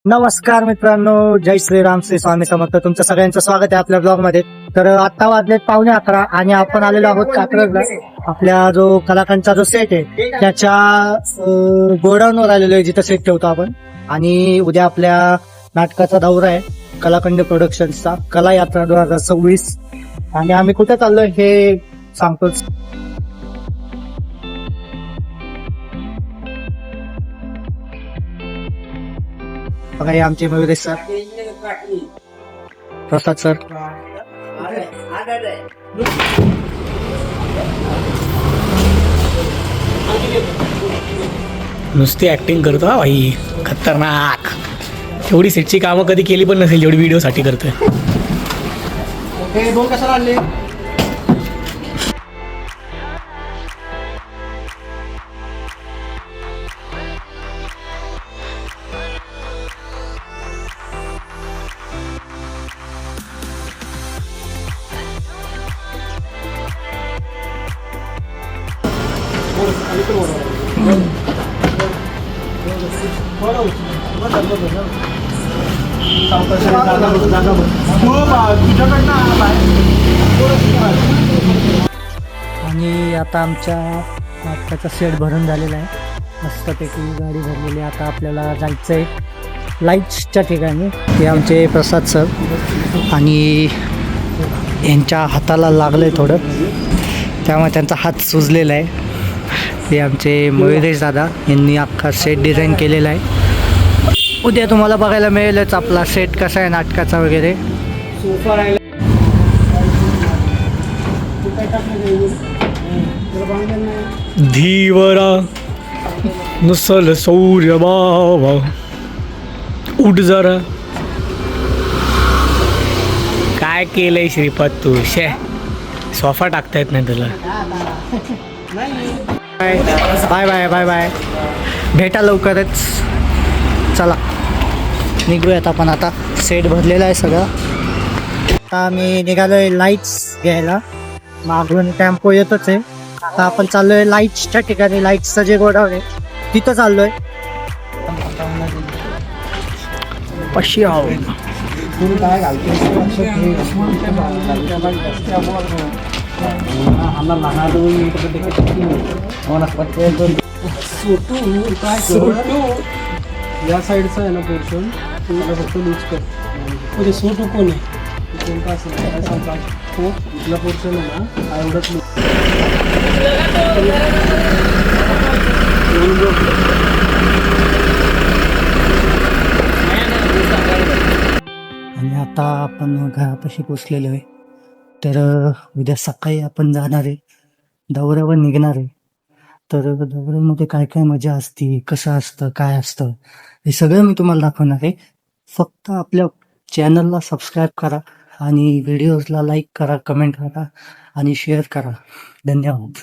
नमस्कार मित्रांनो, जय श्रीराम, श्री स्वामी समर्थ. तुमचं सगळ्यांचं स्वागत आहे आपल्या ब्लॉग मध्ये. तर आता वाजलेत 11:15 आणि आपण आलेलो आहोत कात्रजला. आपल्या जो कलाकारांचा जो सेट आहे त्याच्या गोडाऊनवर आलेलो आहे, जिथं सेट ठेवतो आपण. आणि उद्या आपल्या नाटकाचा दौरा आहे, कलाखंड प्रोडक्शन्सचा कला यात्रा 2026. आणि आम्ही कुठे चाललोय हे सांगतोच. बघा, हे आमचे मयुरेश सर, प्रसाद सर. नुसती ऍक्टिंग करतो हा भाई, खतरनाक. एवढी सेटची कामं कधी केली पण नसेल जेवढी व्हिडिओसाठी करतोय. दोन कशाला आणले? आणि आता आमच्या नाटकाचा सेट भरून झालेला आहे, मस्तपैकी गाडी भरलेली. आता आपल्याला जायचं आहे लाईट्सच्या ठिकाणी. ते आमचे प्रसाद सर, आणि यांच्या हाताला लागलंय थोडं, त्यामुळे त्यांचा हात सुजलेला आहे. ते आमचे मयुरेश दादा, यांनी अख्खा सेट डिझाईन केलेला आहे. उद्या तुम्हाला बघायला मिळेलच आपला सेट कसा आहे नाटकाचा वगैरे. धीवरा नुसल सौर्य बाबा, उठ जरा. काय केलंय श्रीपाद तू? शे, सोफा टाकता येत नाही तुला. बाय बाय बाय बाय, भेटा लवकरच. चला निघूयात आपण, आता सेट भरलेला आहे सगळं. आता आम्ही निघालोय लाईट्स घ्यायला, मागून टेम्पो येतच आहे. आता आपण चाललोय लाईट्सच्या ठिकाणी, लाईट्सचं जे गोडाऊन आहे तिथं चाललोय. पशी आहो. या साईडचा आहे ना पोर्शन, तुला फक्त लूज कर. म्हणजे सोटू कोण आहे कोणता असेल काय सांगता, तो इथला पोर्शन आहे ना हा एवढंच लूज. आणि आता आपण घरापाशी पोचलेलो आहे. तर उद्या सकाळी आपण जाणार आहे, दौऱ्यावर निघणार आहे. तर दौऱ्यामध्ये काय काय मजा असते, कसं असतं, काय असतं, हे सगळं मी तुम्हाला दाखवणार आहे. फक्त आपल्या चॅनलला सबस्क्राईब करा आणि व्हिडिओजला लाईक करा, कमेंट करा आणि शेअर करा. धन्यवाद.